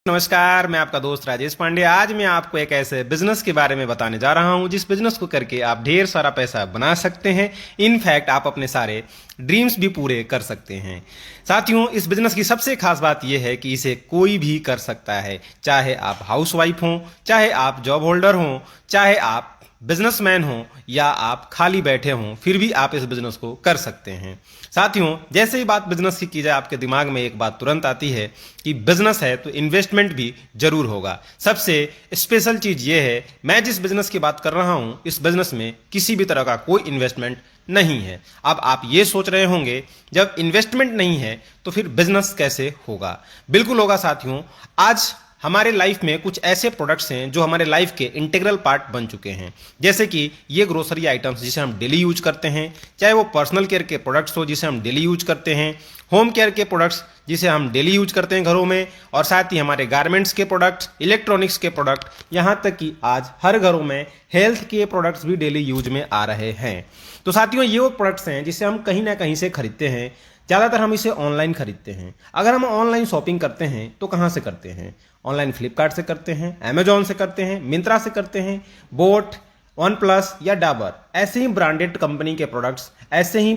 नमस्कार, मैं आपका दोस्त राजेश पांडे। आज मैं आपको एक ऐसे बिजनेस के बारे में बताने जा रहा हूं जिस बिजनेस को करके आप ढेर सारा पैसा बना सकते हैं। इनफैक्ट आप अपने सारे ड्रीम्स भी पूरे कर सकते हैं। साथियों, इस बिजनेस की सबसे खास बात यह है कि इसे कोई भी कर सकता है, चाहे आप हाउसवाइफ हों, चाहे आप जॉब होल्डर हों, चाहे आप बिजनेसमैन हो या आप खाली बैठे हों, फिर भी आप इस बिजनेस को कर सकते हैं। साथियों, जैसे ही बात बिजनेस की जाए, आपके दिमाग में एक बात तुरंत आती है कि बिजनेस है तो इन्वेस्टमेंट भी जरूर होगा। सबसे स्पेशल चीज ये है, मैं जिस बिजनेस की बात कर रहा हूं, इस बिजनेस में किसी भी तरह का कोई इन्वेस्टमेंट नहीं है। अब आप ये सोच रहे होंगे, जब इन्वेस्टमेंट नहीं है तो फिर बिजनेस कैसे होगा? बिल्कुल होगा साथियों। आज हमारे लाइफ में कुछ ऐसे प्रोडक्ट्स हैं जो हमारे लाइफ के इंटीग्रल पार्ट बन चुके हैं, जैसे कि ये ग्रोसरी आइटम्स जिसे हम डेली यूज करते हैं, चाहे वो पर्सनल केयर के प्रोडक्ट्स हो जिसे हम डेली यूज करते हैं, होम केयर के प्रोडक्ट्स जिसे हम डेली यूज करते हैं घरों में, और साथ ही हमारे गारमेंट्स के प्रोडक्ट्स, इलेक्ट्रॉनिक्स के प्रोडक्ट, यहाँ तक कि आज हर घरों में हेल्थ के प्रोडक्ट्स भी डेली यूज में आ रहे हैं। तो साथियों, ये वो प्रोडक्ट्स हैं जिसे हम कहीं ना कहीं से खरीदते हैं। ज़्यादातर हम इसे ऑनलाइन खरीदते हैं। अगर हम ऑनलाइन शॉपिंग करते हैं तो कहाँ से करते हैं? ऑनलाइन फ्लिपकार्ट से करते हैं, अमेजॉन से करते हैं, मिंत्रा से करते हैं, बोट, वन प्लस या डाबर, ऐसे ही ब्रांडेड कंपनी के प्रोडक्ट्स, ऐसे ही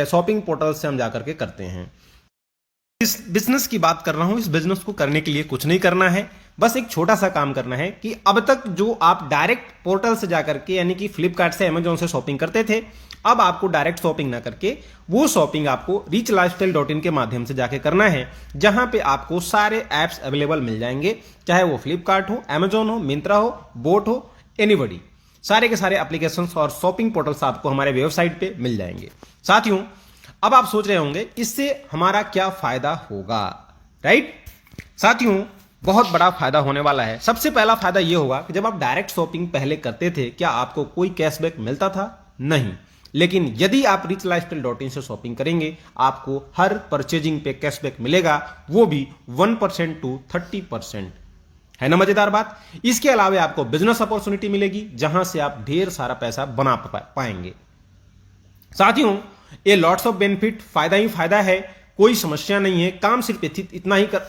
शॉपिंग पोर्टल से हम जाकर के करते हैं। इस बिजनेस की बात कर रहा हूं। इस बिजनेस को करने के लिए कुछ नहीं करना है, बस एक छोटा सा काम करना है कि अब तक जो आप डायरेक्ट पोर्टल से जाकर के, यानी कि फ्लिपकार्ट से, अमेजॉन से शॉपिंग करते थे, अब आपको डायरेक्ट शॉपिंग ना करके वो शॉपिंग आपको richlifestyle.in के माध्यम से जाके करना है, जहां पे आपको सारे एप्स अवेलेबल मिल जाएंगे, चाहे वो फ्लिपकार्ट हो, अमेजॉन हो, मिंत्रा हो, बोट हो, एनीबडी। सारे के सारे एप्लीकेशंस और शॉपिंग पोर्टल्स आपको हमारे वेबसाइट पे मिल जाएंगे। साथियों, अब आप सोच रहे होंगे इससे हमारा क्या फायदा होगा, राइट? साथियों, बहुत बड़ा फायदा होने वाला है। सबसे पहला फायदा यह होगा कि जब आप डायरेक्ट शॉपिंग पहले करते थे, क्या आपको कोई कैशबैक मिलता था? नहीं। लेकिन यदि आप richlifestyle.in से शॉपिंग करेंगे, आपको हर परचेजिंग पे कैशबैक मिलेगा, वो भी 1% to 30%। है ना मजेदार बात? इसके अलावा आपको बिजनेस अपॉर्चुनिटी मिलेगी, जहां से आप ढेर सारा पैसा बना पाएंगे। साथियों, ये लॉट्स ऑफ बेनिफिट, फायदा ही फायदा है, कोई समस्या नहीं है। काम सिर्फ इतना ही कर।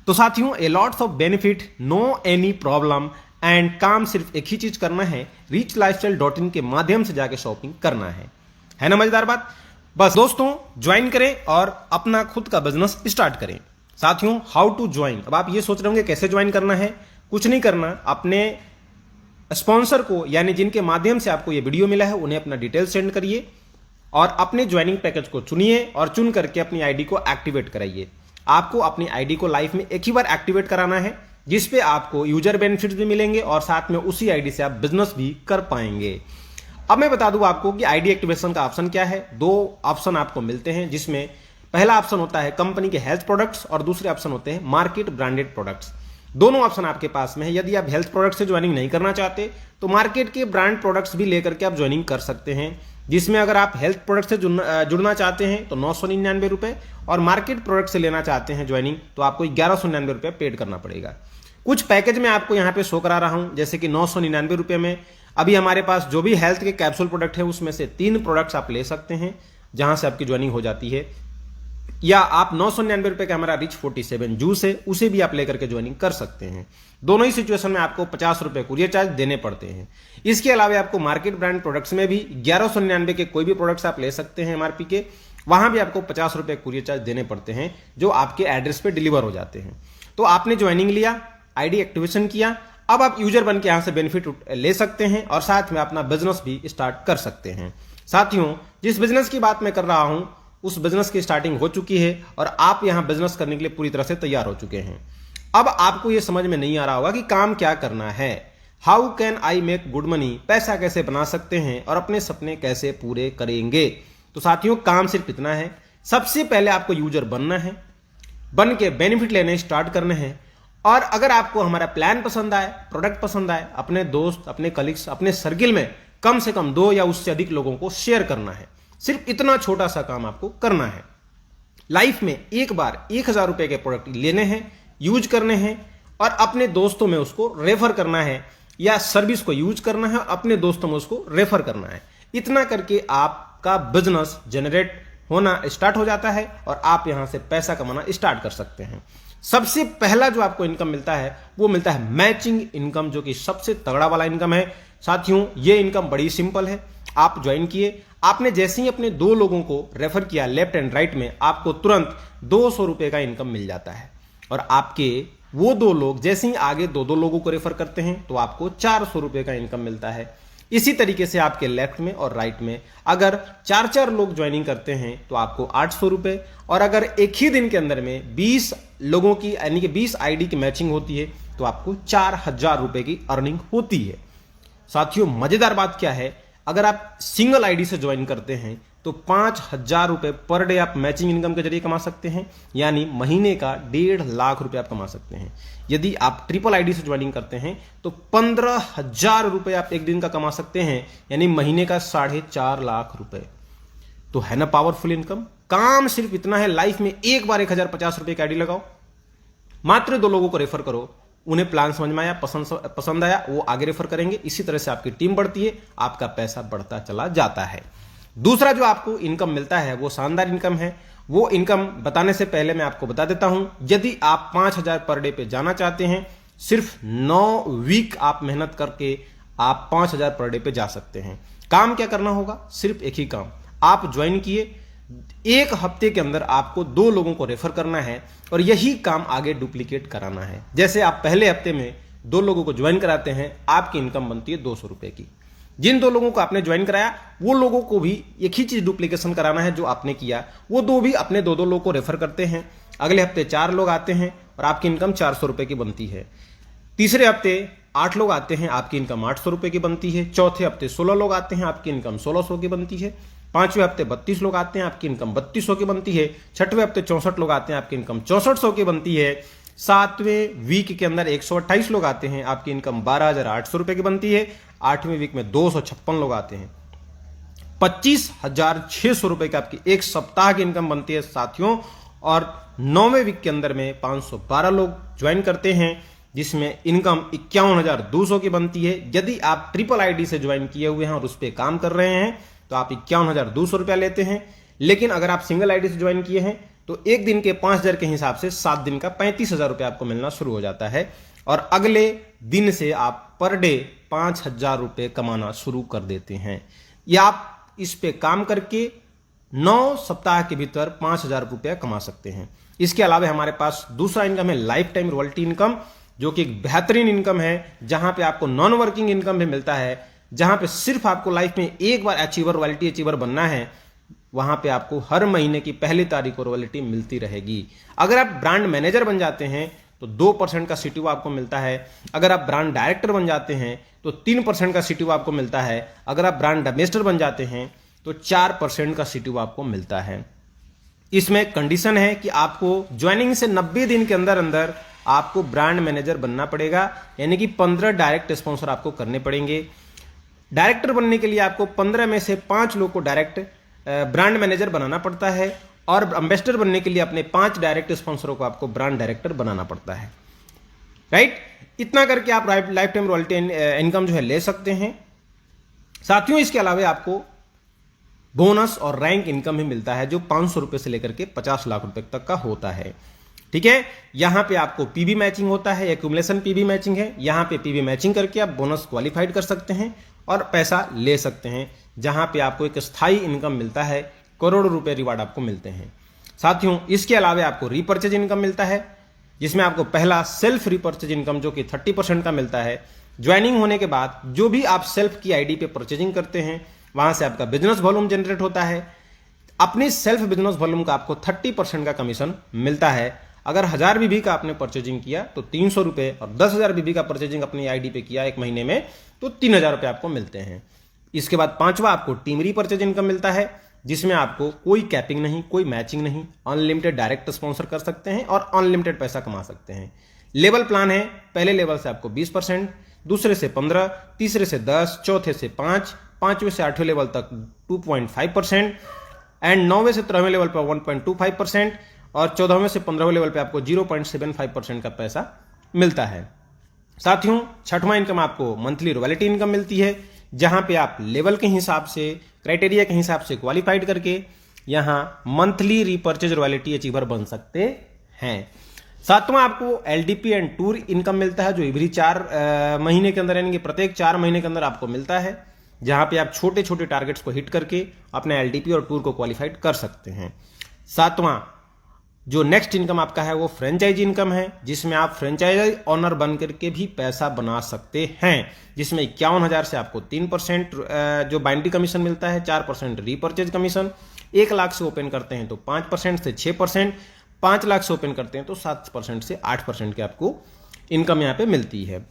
तो साथियों, a lots of benefit, no any problem, and काम सिर्फ एक ही चीज करना है, richlifestyle.in के माध्यम से जाके शॉपिंग करना है ना मजेदार बात? बस दोस्तों, ज्वाइन करें और अपना खुद का बिजनेस स्टार्ट करें। साथियों, हाउ टू ज्वाइन? अब आप ये सोच रहे होंगे कैसे ज्वाइन करना है? कुछ नहीं करना, अपने स्पॉन्सर को, यानी जिनके माध्यम से आपको ये वीडियो मिला है, उन्हें अपना डिटेल सेंड करिए और अपने ज्वाइनिंग पैकेज को चुनिए और चुन करके अपनी आईडी को एक्टिवेट कराइए। आपको अपनी आईडी को लाइफ में एक ही बार एक्टिवेट कराना है, जिसपे आपको यूजर बेनिफिट्स भी मिलेंगे और साथ में उसी आईडी से आप बिजनेस भी कर पाएंगे। अब मैं बता दूं आपको कि आईडी एक्टिवेशन का ऑप्शन क्या है। दो ऑप्शन आपको मिलते हैं, जिसमें पहला ऑप्शन होता है कंपनी के हेल्थ प्रोडक्ट्स और दूसरे ऑप्शन होते हैं मार्केट ब्रांडेड प्रोडक्ट्स। दोनों ऑप्शन आपके पास में है। यदि आप हेल्थ प्रोडक्ट से ज्वाइनिंग नहीं करना चाहते तो मार्केट के ब्रांड प्रोडक्ट्स भी लेकर के आप ज्वाइनिंग कर सकते हैं, जिसमें अगर आप हेल्थ प्रोडक्ट से जुड़ना चाहते हैं तो 999 रुपए, और मार्केट प्रोडक्ट से लेना चाहते हैं ज्वाइनिंग तो आपको 1199 रुपए पेड करना पड़ेगा। कुछ पैकेज में आपको यहाँ पे शो करा रहा हूं, जैसे कि 999 रुपए में अभी हमारे पास जो भी हेल्थ के कैप्सूल प्रोडक्ट है, उसमें से 3 प्रोडक्ट्स आप ले सकते हैं, जहां से आपकी ज्वाइनिंग हो जाती है। या आप 999 रुपए का हमारा रिच 47 जूस है, उसे भी आप लेकर के ज्वाइनिंग कर सकते हैं। दोनों ही सिचुएशन में आपको 50 रुपए कुरियर चार्ज देने पड़ते हैं। इसके अलावा आपको मार्केट ब्रांड प्रोडक्ट्स में भी 1199 के कोई भी प्रोडक्ट्स आप ले सकते हैं एमआरपी के, वहां भी आपको 50 रुपए कुरियर चार्ज देने पड़ते हैं, जो आपके एड्रेस पे डिलीवर हो जाते हैं। तो आपने ज्वाइनिंग लिया, आईडी एक्टिवेशन किया, अब आप यूजर बन के यहां से बेनिफिट ले सकते हैं और साथ में अपना बिजनेस भी स्टार्ट कर सकते हैं। साथियों, जिस बिजनेस की बात मैं कर रहा हूं, उस बिजनेस की स्टार्टिंग हो चुकी है और आप यहां बिजनेस करने के लिए पूरी तरह से तैयार हो चुके हैं। अब आपको यह समझ में नहीं आ रहा होगा कि काम क्या करना है। How can I make good money? पैसा कैसे बना सकते हैं और अपने सपने कैसे पूरे करेंगे? तो साथियों, काम सिर्फ इतना है, सबसे पहले आपको यूजर बनना है, बन के बेनिफिट लेने स्टार्ट करने हैं। और अगर आपको हमारा प्लान पसंद आए, प्रोडक्ट पसंद आए, अपने दोस्त, अपने कलीग्स, अपने सर्किल में कम से कम 2 या उससे अधिक लोगों को शेयर करना है। सिर्फ इतना छोटा सा काम आपको करना है। लाइफ में एक बार 1000 रुपए के प्रोडक्ट लेने हैं, यूज करने हैं और अपने दोस्तों में उसको रेफर करना है, या सर्विस को यूज करना है और अपने दोस्तों में उसको रेफर करना है। इतना करके आपका बिजनेस जनरेट होना स्टार्ट हो जाता है और आप यहां से पैसा कमाना स्टार्ट कर सकते हैं। सबसे पहला जो आपको इनकम मिलता है वो मिलता है मैचिंग इनकम, जो कि सबसे तगड़ा वाला इनकम है। साथियों, ये इनकम बड़ी सिंपल है। आप ज्वाइन किए, आपने जैसे ही अपने 2 लोगों को रेफर किया लेफ्ट एंड राइट में, आपको तुरंत 200 रुपए का इनकम मिल जाता है। और आपके वो 2 लोग जैसे ही आगे 2 लोगों को रेफर करते हैं तो आपको 400 रुपए का इनकम मिलता है। इसी तरीके से आपके लेफ्ट में और राइट में अगर 4 लोग ज्वाइनिंग करते हैं तो आपको 800 रुपए, और अगर एक ही दिन के अंदर में 20 लोगों की यानी कि 20 आईडी की मैचिंग होती है तो आपको 4000 रुपए की अर्निंग होती है। साथियों, मजेदार बात क्या है, अगर आप सिंगल आईडी से ज्वाइन करते हैं तो 5000 रुपए पर डे आप मैचिंग इनकम के जरिए कमा सकते हैं, यानी महीने का 1.5 लाख रुपए आप कमा सकते हैं। यदि आप ट्रिपल आईडी से ज्वाइनिंग करते हैं तो 15,000 रुपए आप एक दिन का कमा सकते हैं, यानी महीने का 4.5 लाख रुपए। तो है ना पावरफुल इनकम। काम सिर्फ इतना है, लाइफ में एक बार 1050 रुपए की आईडी लगाओ, मात्र 2 लोगों को रेफर करो, उन्हें प्लान समझ में आया, पसंद आया, वो आगे रेफर करेंगे। इसी तरह से आपकी टीम बढ़ती है, आपका पैसा बढ़ता चला जाता है। दूसरा जो आपको इनकम मिलता है वो शानदार इनकम है। वो इनकम बताने से पहले मैं आपको बता देता हूं, यदि आप 5000 पर डे पे जाना चाहते हैं, सिर्फ 9 वीक आप मेहनत करके आप 5000 पर डे पे जा सकते हैं। काम क्या करना होगा, सिर्फ एक ही काम, आप ज्वाइन किए, 1 हफ्ते के अंदर आपको 2 लोगों को रेफर करना है और यही काम आगे डुप्लीकेट कराना है। जैसे आप पहले हफ्ते में 2 लोगों को ज्वाइन कराते हैं, आपकी इनकम बनती है 200 रुपए की। जिन 2 लोगों को आपने ज्वाइन कराया वो लोगों को भी एक ही चीज डुप्लीकेशन कराना है जो आपने किया। वो 2 भी अपने 2 लोगों को रेफर करते हैं। अगले हफ्ते 4 लोग आते हैं और आपकी इनकम 400 रुपए की बनती है। तीसरे हफ्ते 8 लोग आते हैं, आपकी इनकम 800 रुपए की बनती है। चौथे हफ्ते 16 लोग आते हैं, आपकी इनकम 1600 की बनती है। 5वें हफ्ते 32 लोग आते हैं, आपकी इनकम 3200 की बनती है। 6वें हफ्ते 64 लोग आते हैं, आपकी इनकम 6400 की बनती है। 7वें वीक के अंदर 128 लोग आते हैं, आपकी इनकम 12,800 रुपए की बनती है। 8वें वीक में 256 लोग आते हैं, 25,600 रुपए की आपकी एक सप्ताह की इनकम बनती है साथियों। और 9वें वीक के अंदर में 512 लोग ज्वाइन करते हैं, जिसमें इनकम 51,200 की बनती है। यदि आप ट्रिपल आईडी से ज्वाइन किए हुए हैं और उस पर काम कर रहे हैं तो आप 51,200 रुपया लेते हैं। लेकिन अगर आप सिंगल आईडी से ज्वाइन किए हैं तो एक दिन के 5000 के हिसाब से 7 दिन का 35,000 रुपया आपको मिलना शुरू हो जाता है। और अगले दिन से आप पर डे 5,000 रुपए कमाना शुरू कर देते हैं। या आप इस पे काम करके 9 सप्ताह के भीतर 5,000 रुपया कमा सकते हैं। इसके अलावा हमारे पास दूसरा इनकम है लाइफ टाइम रॉयल्टी इनकम, जो कि एक बेहतरीन इनकम है, जहां पे आपको नॉन वर्किंग इनकम भी मिलता है, जहां पे सिर्फ आपको लाइफ में एक बार अचीवर रॉयल्टी अचीवर बनना है। वहां पे आपको हर महीने की पहली तारीख को रॉयल्टी मिलती रहेगी। अगर आप ब्रांड मैनेजर बन जाते हैं तो 2% का सीटीओ आपको मिलता है। अगर आप ब्रांड डायरेक्टर बन जाते हैं तो 3% का सीटीओ आपको मिलता है। अगर आप ब्रांड एम्बेसडर बन जाते हैं तो 4% का सीटीओ आपको मिलता है। इसमें कंडीशन है कि आपको ज्वाइनिंग से 90 दिन के अंदर अंदर आपको ब्रांड मैनेजर बनना पड़ेगा, यानी कि 15 डायरेक्ट स्पॉन्सर आपको करने पड़ेंगे। डायरेक्टर बनने के लिए आपको 15 में से 5 लोग को डायरेक्ट ब्रांड मैनेजर बनाना पड़ता है, और एम्बेसडर बनने के लिए अपने 5 डायरेक्ट स्पॉन्सरों को आपको ब्रांड डायरेक्टर बनाना पड़ता है। राइट, इतना करके आप लाइफ टाइम रॉयल्टी इनकम जो है ले सकते हैं। साथियों, इसके अलावा आपको बोनस और रैंक इनकम भी मिलता है, जो 500 रुपए से लेकर के 50 लाख रुपए तक का होता है। ठीक है, यहां पे आपको पीबी मैचिंग होता है, एक्यूमुलेशन पीबी मैचिंग है। यहां पे पीबी मैचिंग करके आप बोनस क्वालिफाइड कर सकते हैं और पैसा ले सकते हैं, जहां पे आपको एक स्थायी इनकम मिलता है, करोड़ों रुपए रिवार्ड आपको मिलते हैं। साथियों, इसके अलावा आपको रीपर्चेज इनकम मिलता है, जिसमें आपको पहला सेल्फ रीपर्चेज इनकम जो कि 30% का मिलता है। ज्वाइनिंग होने के बाद जो भी आप सेल्फ की आईडी पे परचेजिंग करते हैं, वहां से आपका बिजनेस वॉल्यूम जनरेट होता है। अपने सेल्फ बिजनेस वॉल्यूम का आपको 30% का कमीशन मिलता है। अगर 1000 बीबी का आपने परचेजिंग किया तो 300 रुपए, और 10,000 बीबी का परचेजिंग अपनी आईडी पे किया एक महीने में तो 3,000 रुपए आपको मिलते हैं। इसके बाद 5वां आपको टीम रीपर्चेज इनकम मिलता है, जिसमें आपको कोई कैपिंग नहीं, कोई मैचिंग नहीं, अनलिमिटेड डायरेक्ट स्पॉन्सर कर सकते हैं और अनलिमिटेड पैसा कमा सकते हैं। लेवल प्लान है, पहले लेवल से आपको 20%, दूसरे से 15%, तीसरे से 10%, चौथे से 5%, 5वें से 8वें लेवल तक 2.5%, एंड 9वें से 13वें लेवल पर 1.25%, और 14वें से 15वें लेवल पे आपको 0.75% का पैसा मिलता है। साथियों, 6वां इनकम आपको मंथली रॉयल्टी इनकम मिलती है, जहां पे आप लेवल के हिसाब से, क्राइटेरिया के हिसाब से क्वालिफाइड करके यहां मंथली रीपर्चेज रॉयल्टी अचीवर बन सकते हैं। सातवां आपको एलडीपी एंड टूर इनकम मिलता है, जो एवरी 4 महीने के अंदर, यानी कि प्रत्येक 4 महीने के अंदर आपको मिलता है, जहां पे आप छोटे छोटे टारगेट्स को हिट करके अपने एलडीपी और टूर को क्वालिफाइड कर सकते हैं। सातवां जो नेक्स्ट इनकम आपका है वो फ्रेंचाइजी इनकम है, जिसमें आप फ्रेंचाइजी ऑनर बन करके भी पैसा बना सकते हैं, जिसमें 51,000 से आपको 3% जो बाइंड्री कमीशन मिलता है, 4% रीपर्चेज कमीशन, 1 लाख से ओपन करते हैं तो 5% से 6%, 5 लाख से ओपन करते हैं तो 7% से 8% की आपको इनकम यहाँ पे मिलती है।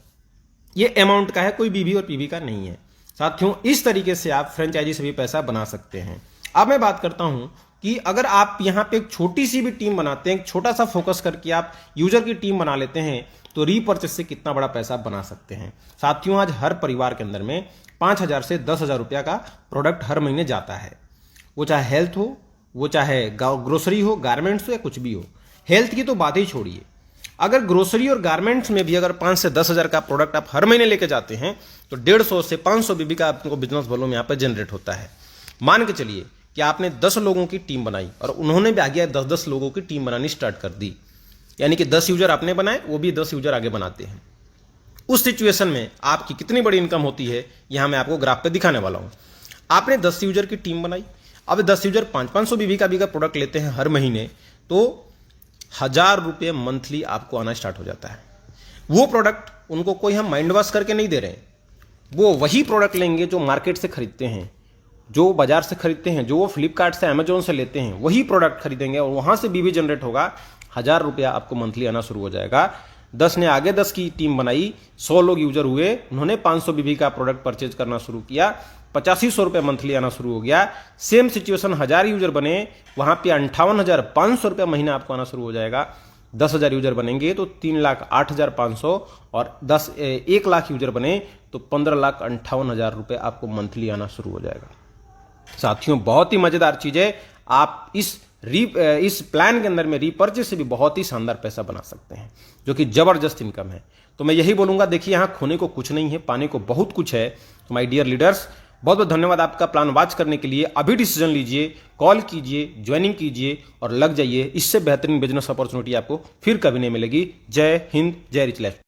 ये अमाउंट का है, कोई बीबी और पीबी का नहीं है। साथियों, इस तरीके से आप फ्रेंचाइजी से भी पैसा बना सकते हैं। अब मैं बात करता हूं कि अगर आप यहां पे एक छोटी सी भी टीम बनाते हैं, एक छोटा सा फोकस करके आप यूजर की टीम बना लेते हैं, तो रीपर्चेस से कितना बड़ा पैसा बना सकते हैं। साथियों, आज हर परिवार के अंदर में 5,000 से 10,000 रुपया का प्रोडक्ट हर महीने जाता है, वो चाहे हेल्थ हो, वो चाहे ग्रोसरी हो, गारमेंट्स हो, या कुछ भी हो। हेल्थ की तो बात ही छोड़िए, अगर ग्रोसरी और गारमेंट्स में भी अगर 5 से 10,000 का प्रोडक्ट आप हर महीने लेके जाते हैं तो 150 से 500 बीबी का आपको बिजनेस वॉल्यूम यहाँ पे जनरेट होता है। मान के चलिए कि आपने 10 लोगों की टीम बनाई और उन्होंने भी आगे 10-10 लोगों की टीम बनानी स्टार्ट कर दी, यानी कि 10 यूजर आपने बनाए, वो भी 10 यूजर आगे बनाते हैं। उस सिचुएशन में आपकी कितनी बड़ी इनकम होती है, यहां मैं आपको ग्राफ पे दिखाने वाला हूं। आपने 10 यूजर की टीम बनाई, अब 10 यूजर 500 बीबी का भी प्रोडक्ट लेते हैं हर महीने, तो 1,000 रुपये मंथली आपको आना स्टार्ट हो जाता है। वो प्रोडक्ट उनको कोई हम माइंड वॉश करके नहीं दे रहे हैं, वो वही प्रोडक्ट लेंगे जो मार्केट से खरीदते हैं, जो बाजार से खरीदते हैं, जो वो फ्लिपकार्ट से, अमेजोन से लेते हैं, वही प्रोडक्ट खरीदेंगे और वहां से बीबी जनरेट होगा। 1,000 रुपया आपको मंथली आना शुरू हो जाएगा। 10 ने आगे 10 की टीम बनाई, 100 लोग यूजर हुए, उन्होंने 500 बीबी का प्रोडक्ट परचेज करना शुरू किया, 8500 रुपये मंथली आना शुरू हो गया। सेम सिचुएशन 1,000 यूजर बने, वहां पे 58,500 रुपये महीना आपको आना शुरू हो जाएगा। 10,000 यूजर बनेंगे तो 3,08,500 और 1 लाख यूजर बने तो 15,58,000 रुपये आपको मंथली आना शुरू हो जाएगा। साथियों, बहुत ही मजेदार चीज है। आप इस प्लान के अंदर में रीपर्चेस से भी बहुत ही शानदार पैसा बना सकते हैं, जो कि जबरदस्त इनकम है। तो मैं यही बोलूंगा, देखिए यहां खोने को कुछ नहीं है, पाने को बहुत कुछ है। तो माय डियर लीडर्स, बहुत बहुत धन्यवाद आपका प्लान वॉच करने के लिए। अभी डिसीजन लीजिए, कॉल कीजिए, ज्वाइनिंग कीजिए और लग जाइए। इससे बेहतरीन बिजनेस अपॉर्चुनिटी आपको फिर कभी नहीं मिलेगी। जय हिंद, जय रिच लाइफ।